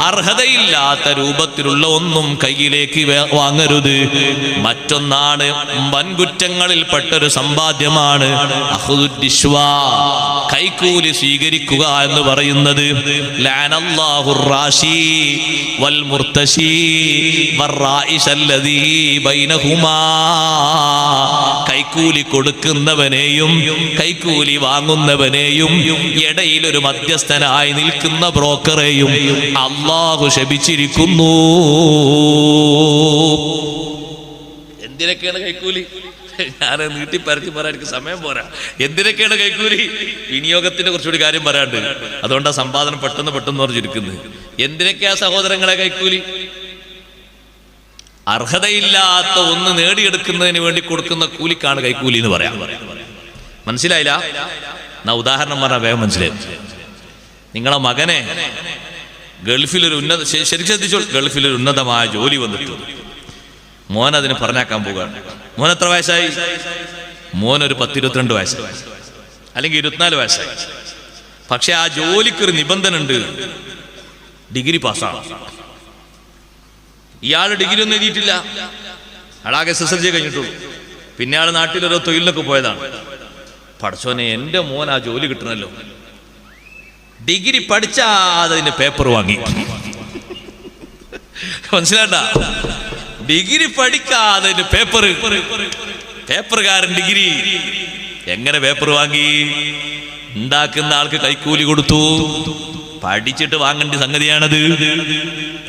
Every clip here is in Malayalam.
അർഹതയില്ലാത്ത രൂപത്തിലുള്ള ഒന്നും കയ്യിലേക്ക് വാങ്ങരുത്. മറ്റൊന്നാണ് വൻകുറ്റങ്ങളിൽപ്പെട്ടൊരു സമ്പാദ്യമാണ് അഖ്ദുദ്ദിശ്വാ, കൈക്കൂലി സ്വീകരിക്കുക എന്ന് പറയുന്നത്. ലഅനല്ലാഹുർ റാശി വൽ മുർതശി വറായിശല്ലദീ ബൈനഹുമാ, കൈക്കൂലി കൊടുക്കുന്നവനെയും കൈക്കൂലി വാങ്ങുന്നവനെയും ഇടയിലൊരു മധ്യസ്ഥനായി നിൽക്കുന്ന ബ്രോക്കറെയും അല്ലാഹു ശപിച്ചിരിക്കുന്നു. എന്തിനൊക്കെയാണ് കൈക്കൂലി? ഞാൻ നീട്ടിപ്പരത്തി പറയാൻ എനിക്ക് സമയം പോരാ. എന്തിനൊക്കെയാണ് കൈക്കൂലി? വിനിയോഗത്തിന്റെ കുറച്ചുകൂടി കാര്യം പറയാണ്ട്, അതുകൊണ്ടാണ് സമ്പാദനം പെട്ടെന്ന് പറഞ്ഞിരിക്കുന്നത്. എന്തിനൊക്കെയാ സഹോദരങ്ങളെ കൈക്കൂലി? അർഹതയില്ലാത്ത ഒന്ന് നേടിയെടുക്കുന്നതിന് വേണ്ടി കൊടുക്കുന്ന കൂലിക്കാണ് കൈക്കൂലി എന്ന് പറയാം. മനസ്സിലായില്ല? എന്നാ ഉദാഹരണം പറഞ്ഞാൽ വേഗം മനസ്സിലായി. നിങ്ങളെ മകനെ ഗൾഫിലൊരു ശരിക്കും ശ്രദ്ധിച്ചോ, ഗൾഫിലൊരു ഉന്നതമായ ജോലി വന്നിട്ടു. മോൻ അതിന് പറഞ്ഞാക്കാൻ പോവുകയാണ്. മോൻ എത്ര വയസ്സായി? മോനൊരു 10-22 വയസ്സായി, അല്ലെങ്കിൽ 24 വയസ്സായി. പക്ഷെ ആ ജോലിക്കൊരു നിബന്ധന ഉണ്ട്, ഡിഗ്രി പാസ്സാണ്. ഇയാൾ ഡിഗ്രി ഒന്നും എഴുതിയിട്ടില്ല, അയാളാകെ SSLC കഴിഞ്ഞിട്ടുള്ളൂ. പിന്നെ ആൾ നാട്ടിലൊരോ തൊഴിലിനൊക്കെ പോയതാണ്. പഠിച്ചോനെ, എൻ്റെ മോൻ ആ ജോലി കിട്ടണല്ലോ. ഡിഗ്രി പഠിച്ചാൽ അതിന്റെ പേപ്പർ വാങ്ങി. മനസ്സിലാണ്ട? ഡിഗ്രി പഠിക്കാതെ പേപ്പറുകാരൻ ഡിഗ്രി എങ്ങനെ പേപ്പർ വാങ്ങി? ഉണ്ടാക്കുന്ന ആൾക്ക് കൈക്കൂലി കൊടുത്തു. പഠിച്ചിട്ട് വാങ്ങേണ്ട സംഗതിയാണത്.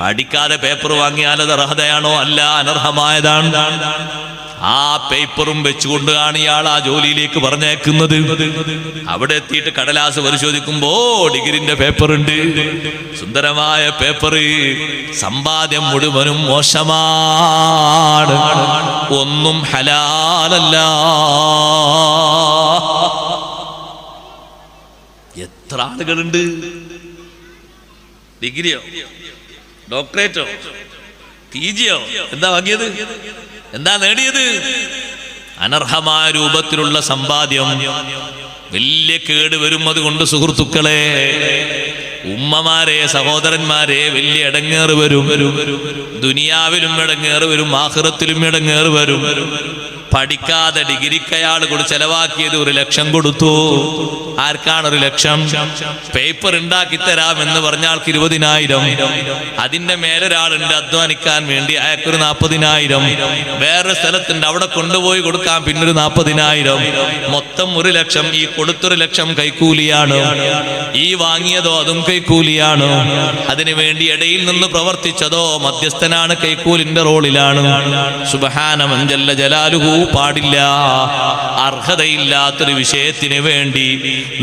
പഠിക്കാതെ പേപ്പർ വാങ്ങിയാൽ അത് അർഹതയാണോ? അല്ല, അനർഹമായതാണ്. ആ പേപ്പറും വെച്ചുകൊണ്ടാണ് ഇയാൾ ആ ജോലിയിലേക്ക് പറഞ്ഞേക്കുന്നത്. അവിടെ എത്തിയിട്ട് കടലാസ് പരിശോധിക്കുമ്പോ ഡിഗ്രിന്റെ പേപ്പർ ഉണ്ട്, സുന്ദരമായ പേപ്പർ. സമ്പാദ്യം മുഴുവനും മോശമാണ്, ഒന്നും ഹലാലല്ല. എത്ര ആളുകളുണ്ട് ഡിഗ്രിയോ ഡോക്ടറേറ്റോ PGയോ എന്താ വാങ്ങിയത്? എന്താ നേടിയത്? അനർഹമായ രൂപത്തിലുള്ള സമ്പാദ്യം. വലിയ കേട് വരും അതുകൊണ്ട്. സുഹൃത്തുക്കളെ, ഉമ്മമാരെ, സഹോദരന്മാരെ, വലിയ ഇടങ്ങേറ് വരും. ദുനിയാവിലും ഇടങ്ങേറ് വരും, ആഖിറത്തിലും ഇടങ്ങേറ് വരും. പഠിക്കാതെ ഡിഗ്രിക്ക് അയാൾ ചെലവാക്കിയത് 1 ലക്ഷം കൊടുത്തു. ആർക്കാണ് 1 ലക്ഷം? പേപ്പർ ഉണ്ടാക്കി തരാം എന്ന് പറഞ്ഞ ആൾക്ക് 20,000. അതിന്റെ മേലൊരാളുണ്ട് അധ്വാനിക്കാൻ വേണ്ടി, അയാൾക്കൊരു 40,000. വേറെ സ്ഥലത്തുണ്ട്, അവിടെ കൊണ്ടുപോയി കൊടുക്കാൻ പിന്നൊരു 40,000. മൊത്തം 1 ലക്ഷം. ഈ കൊടുത്തൊരു ലക്ഷം കൈക്കൂലിയാണ്. ഈ വാങ്ങിയതോ അതും കൈക്കൂലിയാണ്. അതിനു വേണ്ടി ഇടയിൽ നിന്ന് പ്രവർത്തിച്ചതോ മധ്യസ്ഥനാണ്, കൈക്കൂലിന്റെ റോളിലാണ്. സുബ്ഹാന മൻ ജല്ല ജലാലുഹു. പാടില്ല. അർഹതയില്ലാത്തൊരു വിഷയത്തിന് വേണ്ടി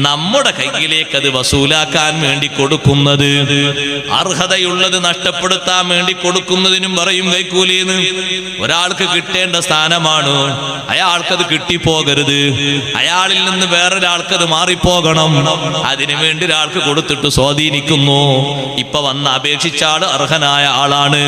നമ്മുടെ കയ്യിലേക്ക് അത് വസൂലാക്കാൻ വേണ്ടി കൊടുക്കുന്നത്, അർഹതയുള്ളത് നഷ്ടപ്പെടുത്താൻ വേണ്ടി കൊടുക്കുന്നതിനും പറയും കൈക്കൂലിന്ന്. ഒരാൾക്ക് കിട്ടേണ്ട സ്ഥാനമാണ്, അയാൾക്കത് കിട്ടിപ്പോകരുത്. അയാളിൽ നിന്ന് വേറൊരാൾക്കത് മാറിപ്പോകണം. അതിനു വേണ്ടി ഒരാൾക്ക് കൊടുത്തിട്ട് സ്വാധീനിക്കുന്നു. ഇപ്പൊ വന്ന് അപേക്ഷിച്ച ആള് അർഹനായ ആളാണ്,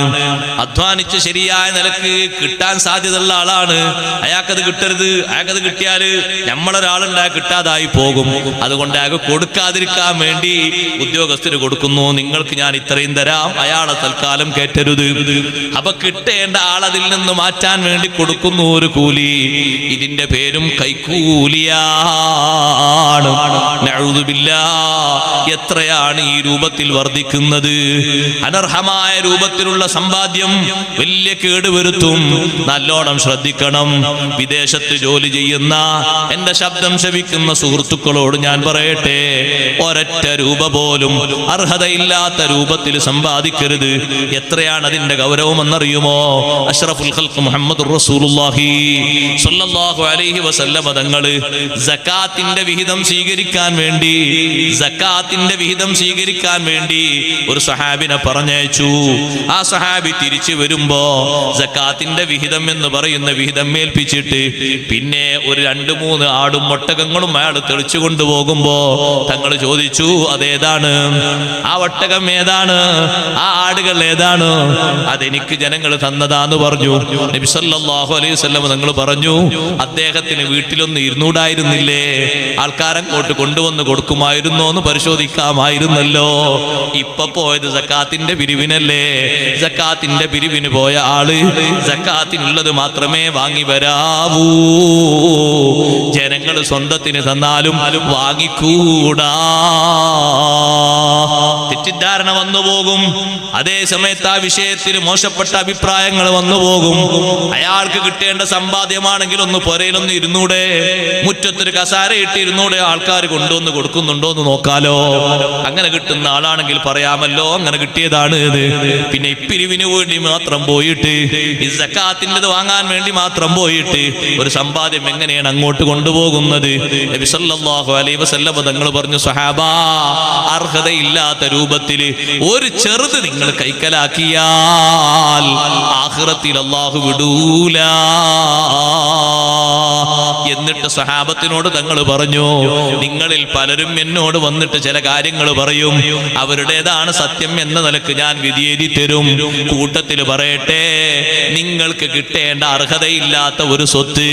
അധ്വാനിച്ച് ശരിയായ നിലക്ക് കിട്ടാൻ സാധ്യതയുള്ള ആളാണ്. അയാൾക്കത് കിട്ടരുത്. അയാൾക്കത് കിട്ടിയാല് നമ്മളൊരാളുണ്ടായ കിട്ടാതായി പോകും. അതുകൊണ്ട് അയാൾക്ക് കൊടുക്കാതിരിക്കാൻ വേണ്ടി ഉദ്യോഗസ്ഥര് കൊടുക്കുന്നു. നിങ്ങൾക്ക് ഞാൻ ഇത്രയും തരാം, അയാളെ തൽക്കാലം കേറ്റരുത്. അപ്പൊ കിട്ടേണ്ട ആളതിൽ നിന്ന് മാറ്റാൻ വേണ്ടി കൊടുക്കുന്നു ഒരു കൂലി. ഇതിന്റെ പേരും കൈക്കൂലിയാണ്. നഊദുബില്ലാഹ്. എത്രയാണ് ഈ രൂപത്തിൽ വർദ്ധിക്കുന്നത്? അനർഹമായ രൂപത്തിലുള്ള സമ്പാദ്യം വലിയ കേടുവരുത്തും. നല്ലോണം ശ്രദ്ധിക്കണം. വിദേശത്ത് ജോലി ചെയ്യുന്ന എന്റെ ശബ്ദം ശ്രവിക്കുന്ന സുഹൃത്തുക്കളോട് ഞാൻ പറയട്ടെ, ഒരൊറ്റ രൂപ പോലും അർഹതയില്ലാത്ത രൂപത്തിൽ സമ്പാദിക്കരുത്. എത്രയാണ് അതിന്റെ ഗൗരവം എന്നറിയുമോ? അഷ്റഫുൽ ഖൽഖ് മുഹമ്മദുർ റസൂലുള്ളാഹി സ്വല്ലല്ലാഹു അലൈഹി വസല്ലം തങ്ങൾ സകാത്തിന്റെ വിഹിതം സ്വീകരിക്കാൻ വേണ്ടി ഒരു സഹാബിനെ പറഞ്ഞയച്ചു. ആ സഹാബി തിരിച്ചു വരുമ്പോ സകാത്തിന്റെ വിഹിതം എന്ന് പറയുന്ന വിഹിതം ഏൽപ്പിച്ചിട്ട് പിന്നെ ഒരു 2-3 ആടും ഒട്ടകങ്ങളും അയാൾ തെളിച്ചു കൊണ്ടുപോകുമ്പോ തങ്ങൾ ചോദിച്ചു, അതേതാണ്? ആ ഒട്ടകം ഏതാണ്? ആ ആടുകൾ ഏതാണ്? അതെനിക്ക് ജനങ്ങൾ തന്നതാന്ന് പറഞ്ഞു. നബി സല്ലല്ലാഹു അലൈഹി വസല്ലം തങ്ങൾ പറഞ്ഞു, അദ്ദേഹത്തിന് വീട്ടിലൊന്ന് ഇരുന്നൂടായിരുന്നില്ലേ? ആൾക്കാരങ്ങോട്ട് കൊണ്ടുവന്ന് കൊടുക്കുമായിരുന്നോ എന്ന് പരിശോധിക്കാമായിരുന്നു. ആയിരുന്നല്ലോ. ഇപ്പൊ പോയത് സക്കാത്തിന്റെ പിരിവിനല്ലേ. സക്കാത്തിന്റെ പിരിവിന് പോയ ആള് സക്കാത്തിനുള്ളത് മാത്രമേ വാങ്ങി വരാവൂ. ജനങ്ങൾ സ്വന്തത്തിന് തന്നാലും വാങ്ങിക്കൂടാ. തെറ്റിദ്ധാരണ വന്നുപോകും. അതേ സമയത്ത് ആ വിഷയത്തിൽ മോശപ്പെട്ട അഭിപ്രായങ്ങൾ വന്നുപോകും. അയാൾക്ക് കിട്ടേണ്ട സമ്പാദ്യമാണെങ്കിൽ ഒന്ന് പുരയിലൊന്ന് ഇരുന്നൂടെ, മുറ്റത്തൊരു കസാര ഇട്ടിരുന്നൂടെ, ആൾക്കാർ കൊണ്ടുവന്ന് കൊടുക്കുന്നുണ്ടോ എന്ന് നോക്കാലോ. അങ്ങനെ കിട്ടുന്ന ആളാണെങ്കിൽ പറയാമല്ലോ അങ്ങനെ കിട്ടിയതാണ്. പിന്നെ ഇപ്പിരിവിന് വേണ്ടി മാത്രം പോയിട്ട്, ഈ സക്കാത്തിൻ്റെത് വാങ്ങാൻ വേണ്ടി മാത്രം പോയിട്ട് ഒരു സമ്പാദ്യം എങ്ങനെയാണ് അങ്ങോട്ട് കൊണ്ടുപോകുന്നത്? നബി സല്ലല്ലാഹു അലൈഹി വസല്ലം തങ്ങൾ പറഞ്ഞു, സ്വഹാബാ, അർഹതയില്ലാത്ത രൂപത്തിൽ ഒരു ചെറുത് നിങ്ങൾ കൈക്കലാക്കിയാൽ ആഖിറത്തിൽ അല്ലാഹു വിടൂല. എന്നിട്ട് സഹാബത്തിനോട് തങ്ങൾ പറഞ്ഞു, നിങ്ങളിൽ പലരും എന്നോട് വന്നിട്ട് ചില കാര്യങ്ങൾ പറയും, അവരുടേതാണ് സത്യം എന്ന നിലക്ക് ഞാൻ വിധിയെഴുതി തരും. കൂട്ടത്തിൽ പറയട്ടെ, നിങ്ങൾക്ക് കിട്ടേണ്ട അർഹതയില്ലാത്ത ഒരു സ്വത്ത്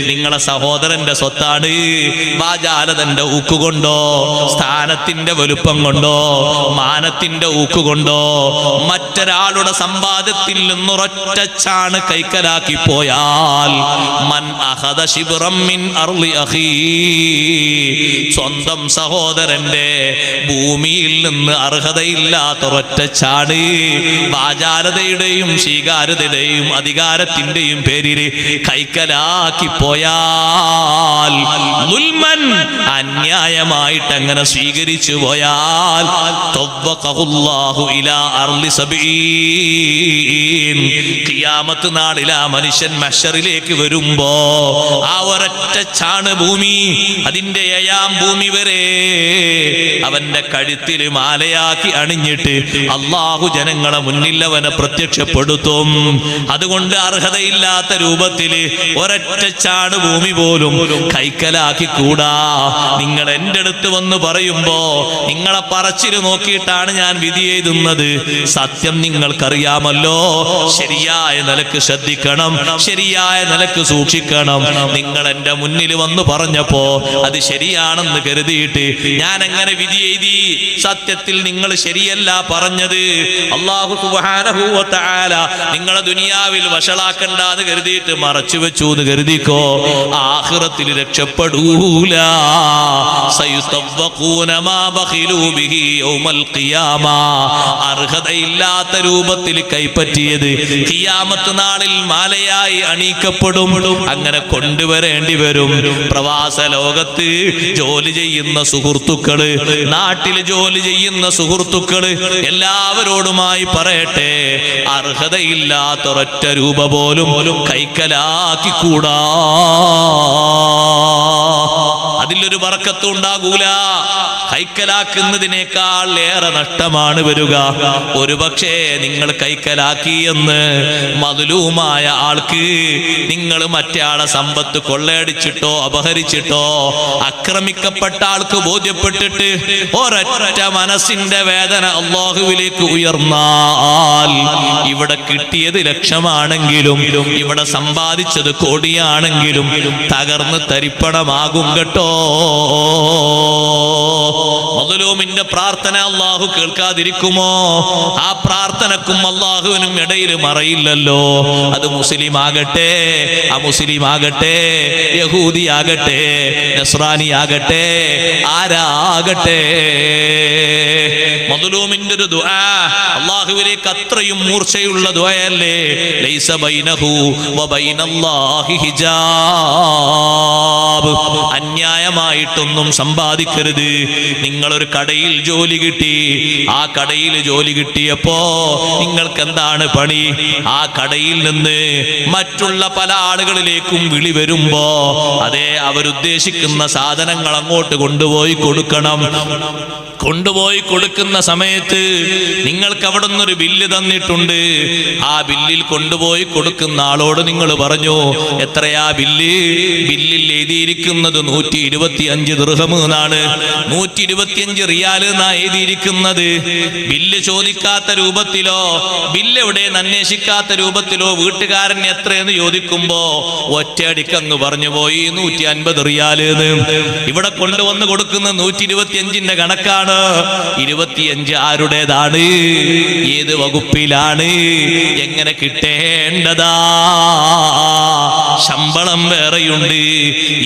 നിങ്ങളെ സഹോദരന്റെ സ്വത്താണ്. വാചാലതന്റെ ഊക്കുകൊണ്ടോ, സ്ഥാനത്തിന്റെ വലുപ്പം കൊണ്ടോ, മാനത്തിന്റെ ഊക്കുകൊണ്ടോ മറ്റൊരാളുടെ സമ്പാദ്യത്തിൽ നിന്നൊരൊറ്റ ചാണ് കൈക്കലാക്കി പോയാൽ, മൻ അഖദ ശിബ്റം മിൻ അർളി അഖീ, സ്വന്തം സഹോദരന്റെ ഭൂമിയിൽ നിന്ന് അർഹതയില്ലാത്ത ഒരൊറ്റ ചാണ് വാചാലതയുടെയും സ്വീകാര്യതയുടെയും അധികാരത്തിന്റെയും പേരിൽ കൈക്കലാക്കി പോയാൽ, ദുൽമൻ, അന്യായമായിട്ട് അങ്ങനെ സ്വീകരിച്ചു പോയാൽ, തവ്വഖഹുല്ലാഹു ഇലാ അർളി സബഈൻ, ഖിയാമത്ത് നാളിൽ ആ മനുഷ്യൻ മഹ്ശറിലേക്ക് വരുമ്പോ ആ ഒരൊറ്റ ചാണ് ഭൂമി, അതിന്റെ ഏഴാം ഭൂമി വരെ അവന്റെ കഴുത്തിൽ മാലയാക്കി അണിഞ്ഞിട്ട് അള്ളാഹു ജനങ്ങളെ മുന്നിൽ അവനെ പ്രത്യക്ഷപ്പെടുത്തും. അതുകൊണ്ട് അർഹതയില്ലാത്ത രൂപത്തിൽ ഒരൊറ്റ ചാണ് ഭൂമി പോലും കൈക്കലാക്കി കൂടാ. നിങ്ങൾ എൻ്റെ അടുത്ത് വന്ന് പറയുമ്പോ നിങ്ങളെ പറച്ചിൽ നോക്കിയിട്ടാണ് ഞാൻ വിധി എഴുതുന്നത്. സത്യം നിങ്ങൾക്കറിയാമല്ലോ. ശരിയായ നിലക്ക് ശ്രദ്ധിക്കണം, ശരിയായ നിലക്ക് സൂക്ഷിക്കണം. നിങ്ങൾ എൻ്റെ മുന്നിൽ വന്ന് പറഞ്ഞപ്പോ അത് ശരിയാണെന്ന് കരുതിയിട്ട് ഞാൻ എങ്ങനെ വിധി എഴുതി? സത്യത്തിൽ നിങ്ങൾ ശരിയല്ല പറഞ്ഞത്. അല്ലാഹു സുബ്ഹാനഹു വ തആല നിങ്ങളെ ദുനിയാവിൽ വഷളാക്കണ്ട എന്ന് കരുതിയിട്ട് മറച്ചു വെച്ചു എന്ന് കരുതിക്കോ, ആഖിറത്തിൽ രക്ഷപ്പെടൂല. സയുതവഖൂന മാ ബഖിലൂ ബിഹി യൗമൽ ഖിയാമ, അർഹതയില്ലാത്ത രൂപത്തിൽ കൈപ്പറ്റിയത് ഖിയാമത്ത് നാളിൽ മാലയായി അണിയിക്കപ്പെടും. അങ്ങനെ കൊണ്ടുവരേണ്ടി വരും. പ്രവാസ ലോകത്ത് ജോലി ചെയ്യുന്ന സുഹൃത്തുക്കള്, നാട്ടിൽ ജോലി ചെയ്യുന്ന സുഹൃത്തുക്കള്, എല്ലാവരോടുമായി പറയട്ടെ, അർഹതയില്ലാത്ത ഒരൊറ്റ രൂപ പോലും കൈക്കലാക്കിക്കൂടാ. അതിലൊരു ബർക്കത്തും ഉണ്ടാകൂല. കൈക്കലാക്കുന്നതിനേക്കാൾ ഏറെ നഷ്ടമാണ് വരിക. ഒരു പക്ഷേ നിങ്ങൾ കൈക്കലാക്കി എന്ന് മദ്ലൂമായ ആൾക്ക്, നിങ്ങൾ മറ്റേ ആളെ സമ്പത്ത് കൊള്ളയടിച്ചിട്ടോ അപഹരിച്ചിട്ടോ ആക്രമിക്കപ്പെട്ട ആൾക്ക് ബോധ്യപ്പെട്ടിട്ട് ഒരൊറ്റ മനസ്സിന്റെ വേദന അല്ലാഹുവിലേക്ക് ഉയർന്നാൽ, ഇവിടെ കിട്ടിയത് ലക്ഷമാണെങ്കിലും ഇവിടെ സമ്പാദിച്ചത് കോടിയാണെങ്കിലും തകർന്ന് തരിപ്പണമാകും കേട്ടോ. മദ്ലൂമിന്റെ പ്രാർത്ഥന അല്ലാഹു കേൾക്കാതിരിക്കുമോ? ആ പ്രാർത്ഥനക്കും അല്ലാഹുവിനും ഇടയിൽ മറയില്ലല്ലോ. അത് മുസ്ലിം ആകട്ടെ, അമുസ്ലിം ആകട്ടെ, യഹൂദി ആകട്ടെ, നസ്രാനി ആകട്ടെ, ആരാകട്ടെ, മദ്ലൂമിന്റെ ഒരു ദുആ അല്ലാഹുവിലേക്ക് അത്രയും മൂർച്ചയുള്ള ദുആയല്ലേ. ലൈസ ബൈനഹു വ ബൈനല്ലാഹി ഹിജാബ്. അന്യായമായിട്ടൊന്നും സമ്പാദിക്കരുത്. നിങ്ങളൊരു കടയിൽ ജോലി കിട്ടി, ആ കടയിൽ ജോലി കിട്ടിയപ്പോ നിങ്ങൾക്ക് എന്താണ് പണി? ആ കടയിൽ നിന്ന് മറ്റുള്ള പല ആളുകളിലേക്കും വിളി വരുമ്പോ അതേ അവരുദ്ദേശിക്കുന്ന സാധനങ്ങൾ അങ്ങോട്ട് കൊണ്ടുപോയി കൊടുക്കണം. കൊണ്ടുപോയി കൊടുക്കുന്ന സമയത്ത് നിങ്ങൾക്ക് അവിടെ നിന്നൊരു ബില്ല് തന്നിട്ടുണ്ട്. ആ ബില്ലിൽ കൊണ്ടുപോയി കൊടുക്കുന്ന ആളോട് നിങ്ങൾ പറഞ്ഞു, എത്രയാ ബില്ല്? ബില്ലിൽ എഴുതിയിരിക്കുന്നത് 125 ദിർഹം എന്നാണ്. 125 റിയാൽ എന്നാ എഴുതിയിരിക്കുന്നത്. ബില്ല് ചോദിക്കാത്ത രൂപത്തിലോ ബില്ല് എവിടെയെന്ന് അന്വേഷിക്കാത്ത രൂപത്തിലോ വീട്ടുകാരൻ എത്രയെന്ന് ചോദിക്കുമ്പോ ഒറ്റയടിക്ക് അങ്ങ് പറഞ്ഞു പോയി 150 റിയാൽ എന്ന്. ഇവിടെ കൊണ്ടുവന്ന് കൊടുക്കുന്ന 125ന്റെ കണക്കാണ്. 25 ആരുടേതാണ്? ഏത് വകുപ്പിലാണ്? എങ്ങനെ കിട്ടേണ്ടതാ? ശമ്പളം വേറെയുണ്ട്.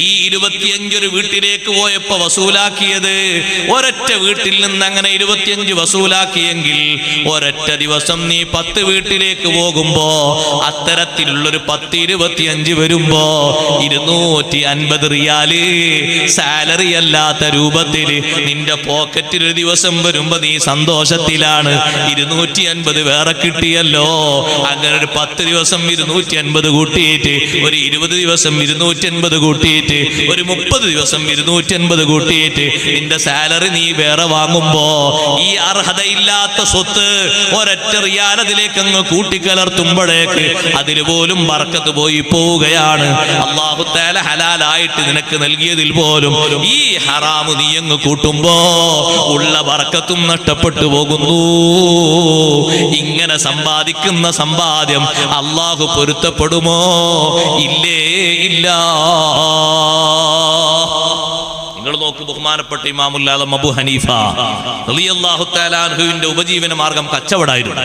ഈ 25 ഒരു വീട്ടിലേക്ക് പോയപ്പോ വസൂലാക്കിയത്, ഒരൊറ്റ വീട്ടിൽ നിന്ന് അങ്ങനെ 25 വസൂലാക്കിയെങ്കിൽ ഒരൊറ്റ ദിവസം നീ 10 വീട്ടിലേക്ക് പോകുമ്പോ അത്തരത്തിലുള്ളൊരു 10-25 വരുമ്പോ 250 റിയാല് സാലറി അല്ലാത്ത രൂപത്തിൽ നിന്റെ പോക്കറ്റിൽ ഒരു ദിവസം വരുമ്പോ നീ സന്തോഷത്തിലാണ്. 250 വേറെ കിട്ടിയല്ലോ. അങ്ങനെ ഒരു 10 ദിവസം 250 കൂട്ടിയിട്ട്, ഒരു 20 ദിവസം 250 കൂട്ടിയിട്ട്, ഒരു 30 ദിവസം 250 കൂട്ടിയിട്ട് നിന്റെ സാലറി നീ വേറെ വാങ്ങുമ്പോ ഈ അർഹതയില്ലാത്ത സ്വത്ത് ഒരൊറ്റ റിയാൽ അതിലേക്ക് അങ്ങ് കൂട്ടിക്കലർത്തുമ്പോഴേക്ക് അതിൽ പോലും ബർക്കത്ത് പോയി പോവുകയാണ്. അല്ലാഹു തആല ഹലാലായിട്ട് നിനക്ക് നൽകിയതിൽ പോലും ഈ ഹറാമു നീ അങ്ങ് കൂട്ടുമ്പോ ഉള്ള ബർക്കത്തും നഷ്ടപ്പെട്ടു പോകുന്നു. ഇങ്ങനെ സമ്പാദിക്കുന്ന സമ്പാദ്യം അല്ലാഹു പൊരുത്തപ്പെടുമോ? ഇല്ലേ ഇല്ല. നിങ്ങൾ നോക്കൂ, ബഹുമാനപ്പെട്ട ഇമാമുൽ ആലം അബൂ ഹനീഫ റളിയല്ലാഹു തആല അൻഹുവിന്റെ ഉപജീവന മാർഗം കച്ചവടമായിരുന്നു.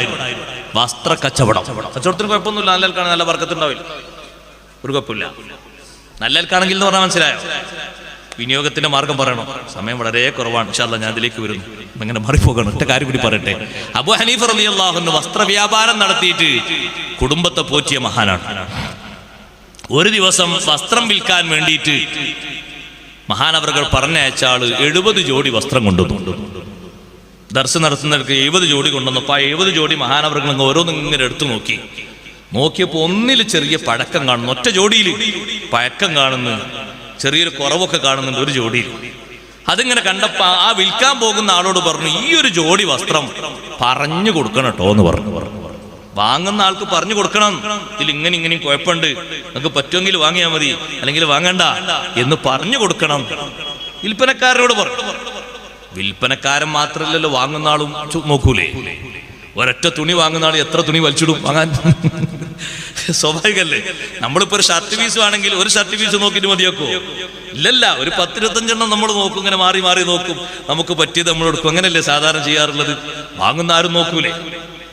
വസ്ത്ര കച്ചവടം. കച്ചവടത്തിന് കുഴപ്പമൊന്നുമില്ല, നല്ലൽക്കാണെങ്കിൽ നല്ല ബർക്കത്തുണ്ടാവില്ല, ഒരു കുഴപ്പമില്ല. നല്ലൽക്കാണെങ്കിൽ എന്ന് പറഞ്ഞാൽ മനസ്സിലായോ? വിനിയോഗത്തിന്റെ മാർഗം പറയണം. സമയം വളരെ കുറവാണ്. ഇൻഷാ അല്ലാഹ് ഞാൻ അതിലേക്ക് വരുന്നു. ഇങ്ങനെ മാറിപ്പോകണം. ഒറ്റ കാര്യം കൂടി പറയട്ടെ. അബൂ ഹനീഫ റളിയല്ലാഹു അൻഹു വസ്ത്ര വ്യാപാരം നടത്തിയിട്ട് കുടുംബത്തെ പോറ്റിയ മഹാനാണ്. ഒരു ദിവസം വസ്ത്രം വിൽക്കാൻ വേണ്ടിയിട്ട് മഹാനവറുകൾ പറഞ്ഞയച്ച ആള് 70 ജോഡി വസ്ത്രം കൊണ്ടുവന്നു. ദർശനം നടത്തുന്നവർക്ക് 70 ജോഡി കൊണ്ടുവന്നപ്പോൾ ആ 70 ജോഡി മഹാനവറുകൾ ഓരോന്നിങ്ങനെ എടുത്തു നോക്കിയപ്പോൾ ഒന്നിൽ ചെറിയ പഴക്കം കാണുന്നു, ഒറ്റ ജോഡിയിൽ പഴക്കം കാണുന്നു, ചെറിയൊരു കുറവൊക്കെ കാണുന്നുണ്ട് ഒരു ജോഡിയിൽ. അതിങ്ങനെ കണ്ടപ്പോ ആ വിൽക്കാൻ പോകുന്ന ആളോട് പറഞ്ഞു, ഈ ഒരു ജോഡി വസ്ത്രം പറഞ്ഞു കൊടുക്കണം കേട്ടോ എന്ന് പറഞ്ഞു. വാങ്ങുന്ന ആൾക്ക് പറഞ്ഞു കൊടുക്കണം, ഇതിൽ ഇങ്ങനെയും കുഴപ്പമുണ്ട്, നമുക്ക് പറ്റുമെങ്കിൽ വാങ്ങിയാൽ മതി, അല്ലെങ്കിൽ വാങ്ങണ്ട എന്ന് പറഞ്ഞു കൊടുക്കണം. വിൽപ്പനക്കാരനോട് പറഞ്ഞു. വിൽപ്പനക്കാരൻ മാത്രമല്ലല്ലോ, വാങ്ങുന്ന ആളും നോക്കൂലേ. ഒരൊറ്റ തുണി വാങ്ങുന്ന ആൾ എത്ര തുണി വലിച്ചിടും വാങ്ങാൻ? സ്വാഭാവികല്ലേ. നമ്മളിപ്പോ ഒരു ഷർട്ട് പീസ് ആണെങ്കിൽ ഒരു ഷർട്ട് പീസ് നോക്കിയിട്ട് മതിയാക്കോ? ഇല്ലല്ല, ഒരു 10-25 നമ്മൾ നോക്കും, ഇങ്ങനെ മാറി മാറി നോക്കും, നമുക്ക് പറ്റിയത് നമ്മൾ എടുക്കും. അങ്ങനെയല്ലേ സാധാരണ ചെയ്യാറുള്ളത്. വാങ്ങുന്ന ആരും നോക്കൂലേ.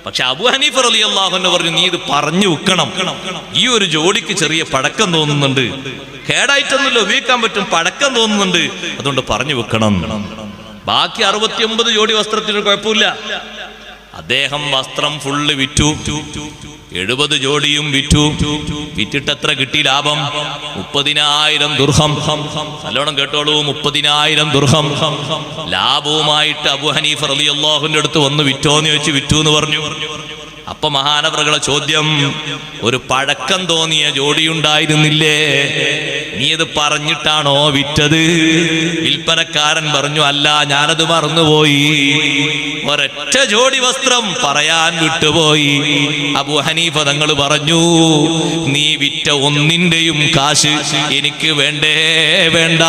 പക്ഷെ അബൂ ഹനീഫ റളിയല്ലാഹു അൻഹു പറഞ്ഞു, നീ ഇത് പറഞ്ഞു വെക്കണം. ഈ ഒരു ജോഡിക്ക് ചെറിയ പഴക്കം തോന്നുന്നുണ്ട്, കേടായിട്ടൊന്നുമില്ല, ഉപയോഗിക്കാൻ പറ്റും, പഴക്കം തോന്നുന്നുണ്ട്, അതുകൊണ്ട് പറഞ്ഞു വെക്കണം. ബാക്കി 69 ജോഡി വസ്ത്രത്തിന് കുഴപ്പമില്ല. അദ്ദേഹം വസ്ത്രം ഫുള്ള് വിറ്റു. 70 ജോഡിയും വിറ്റു. വിറ്റിട്ട് എത്ര കിട്ടി ലാഭം? 30,000 ദിർഹം. നല്ലോണം കേട്ടോളൂ, 30,000 ദിർഹം ലാഭവുമായിട്ട് അബൂ ഹനീഫ റളിയല്ലാഹു അൻഹുവിന്റെ അടുത്ത് വന്ന് വിറ്റോന്ന് ചോദിച്ചു. വിറ്റു എന്ന് പറഞ്ഞു. അപ്പൊ മഹാനവറുകളെ ചോദ്യം, ഒരു പഴക്കം തോന്നിയ ജോഡിയുണ്ടായിരുന്നില്ലേ, നീ ഇത് പറഞ്ഞിട്ടാണോ വിറ്റത്? വിൽപ്പനക്കാരൻ പറഞ്ഞു, അല്ല, ഞാനത് മറന്നുപോയി, ഒരൊറ്റ ജോഡി വസ്ത്രം പറയാൻ വിട്ടുപോയി. അബൂ ഹനീഫ തങ്ങൾ പറഞ്ഞു, നീ വിറ്റ ഒന്നിന്റെയും കാശ് എനിക്ക് വേണ്ടേ വേണ്ട.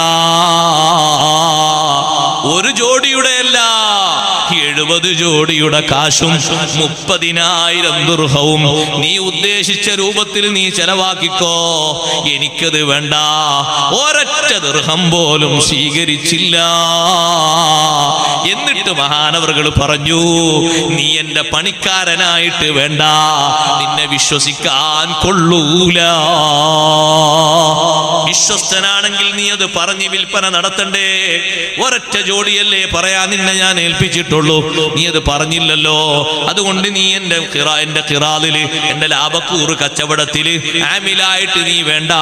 ഒരു ജോഡിയുടെ അല്ല, 70 ജോഡിയുടെ കാശും 30,000 ദിർഹവും നീ ഉദ്ദേശിച്ച രൂപത്തിൽ നീ ചെലവാക്കിക്കോ, എനിക്കത് വേണ്ട. ഒരൊറ്റ ദിർഹം പോലും സ്വീകരിച്ചില്ല. എന്നിട്ട് മഹാനവറുകൾ പറഞ്ഞു, നീ എന്റെ പണിക്കാരനായിട്ട് വേണ്ട, നിന്നെ വിശ്വസിക്കാൻ കൊള്ളൂല. വിശ്വസ്തനാണെങ്കിൽ നീ അത് പറഞ്ഞ് വിൽപ്പന നടത്തണ്ടേ? ഒരൊറ്റ ജോഡിയല്ലേ പറയാൻ നിന്നെ ഞാൻ ഏൽപ്പിച്ചിട്ടുള്ളൂ, നീ അത് പറഞ്ഞില്ലല്ലോ. അതുകൊണ്ട് നീ എന്റെ ഖിറാദില്, എന്റെ ലാഭക്കൂറ് കച്ചവടത്തില് ആമിലായിട്ട് നീ വേണ്ട,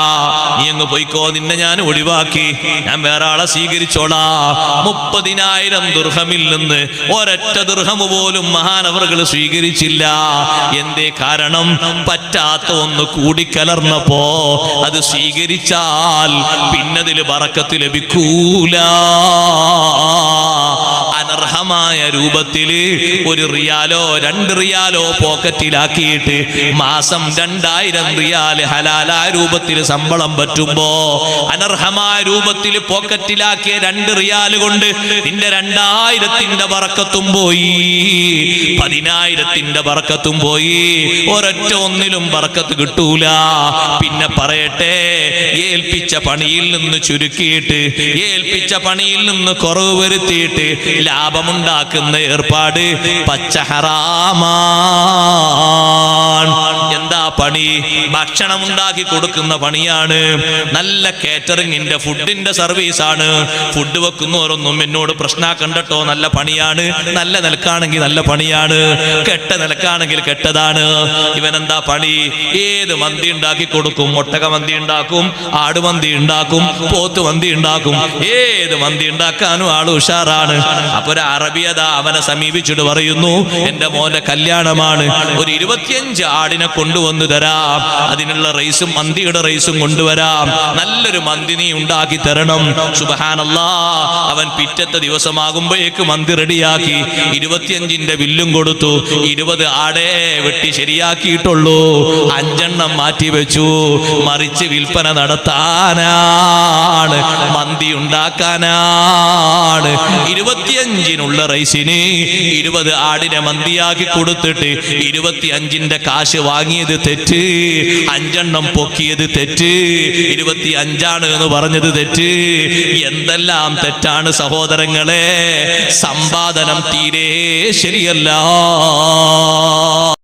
നീ അങ്ങ് പോയിക്കോ, നിന്നെ ഞാൻ ഒഴിവാക്കി, ഞാൻ വേറെ ആളെ സ്വീകരിച്ചോളാ. 30,000 ദിർഹമിൽ നിന്ന് ഒരൊറ്റ ദിർഹം പോലും മഹാനവറുകൾ സ്വീകരിച്ചില്ല. എന്തേ കാരണം? പറ്റാത്ത ഒന്ന് കൂടിക്കലർന്നപ്പോ അത് സ്വീകരിച്ചാൽ പിന്നതില് ബറക്കത്ത് ലഭിക്കൂല. അനർഹമായ രൂപത്തിൽ 1 റിയാലോ 2 റിയാലോ പോക്കറ്റിലാക്കിയിട്ട് മാസം 2000 റിയാൽ ഹലാലായ രൂപത്തിൽ ശമ്പളം പറ്റുമ്പോ അനർഹമായ രൂപത്തിൽ പോക്കറ്റിലാക്കിയ 2 റിയാൽ കൊണ്ട് നിന്റെ 2000-ന്റെ ബറക്കത്തും പോയി, 10,000-ന്റെ ബറക്കത്തും പോയി. ഒരൊറ്റ ഒന്നിലും ബറക്കത്ത് കിട്ടൂല. പിന്നെ പറയട്ടെ, ഏൽപ്പിച്ച പണിയിൽ നിന്ന് ചുരുക്കിയിട്ട്, ഏൽപ്പിച്ച പണിയിൽ നിന്ന് കുറവ് വരുത്തിയിട്ട് ലാഭമുണ്ടാക്കുന്ന ഏർപ്പാട് പച്ച ഹറാമാണ്. എന്താ പണി? ഭക്ഷണം ഉണ്ടാക്കി കൊടുക്കുന്ന പണിയാണ്. നല്ല കേറ്ററിംഗിന്റെ ഫുഡിന്റെ സർവീസാണ്. ഫുഡ് വെക്കുന്നവരൊന്നും എന്നോട് പ്രശ്നാക്കണ്ടട്ടോ, നല്ല പണിയാണ്. നല്ല നിലക്കാണെങ്കിൽ നല്ല പണിയാണ്, കെട്ട നിലക്കാണെങ്കിൽ കെട്ടതാണ്. ഇവനെന്താ പണി? ഏത് മന്തി ഉണ്ടാക്കി കൊടുക്കും. ഒട്ടക മന്തി ഉണ്ടാക്കും, ആടുമന്തി ഉണ്ടാക്കും, പോത്ത് മന്തി ഉണ്ടാക്കും. ഏത് മന്തി ഉണ്ടാക്കാനും ആള് ഉഷാറാണ്. അപ്പൊ ഒരു അറബിയത അവനെ സമീപിച്ചിട്ട് പറയുന്നു, എന്റെ മോന്റെ കല്യാണമാണ്, ഒരു 25 ആടിനെ കൊണ്ടുവന്നു തരാം, അതിനുള്ള റൈസും മന്തിയുടെ റൈസും കൊണ്ടുവരാം, നല്ലൊരു മന്തി നീ ഉണ്ടാക്കി തരണം. സുബ്ഹാനല്ലാഹ്, അവൻ പിറ്റത്തെ ദിവസമാകുമ്പോഴേക്ക് മന്തി റെഡിയാക്കി 25-ന്റെ ബില്ലും കൊടുത്തു. 20 ആടേ വെട്ടി ശരിയാക്കിയിട്ടുള്ളൂ, 5 എണ്ണം മാറ്റി വെച്ചു. മറിച്ച് വിൽപ്പന നടത്താനാണ്, മന്തി ഉണ്ടാക്കാനാണ്. 25-നുള്ള റൈസിന് 20 ആടിനെ മന്തിയാക്കി കൊടുത്തിട്ട് 25-ന്റെ കാശ് വാങ്ങിയത് തെറ്റ്, 5 എണ്ണം പൊക്കിയത് തെറ്റ്, 25 എന്ന് പറഞ്ഞത് തെറ്റ്. എന്തെല്ലാം തെറ്റാണ് സഹോദരങ്ങളെ! സമ്പാദനം തീരെ ശരിയല്ല.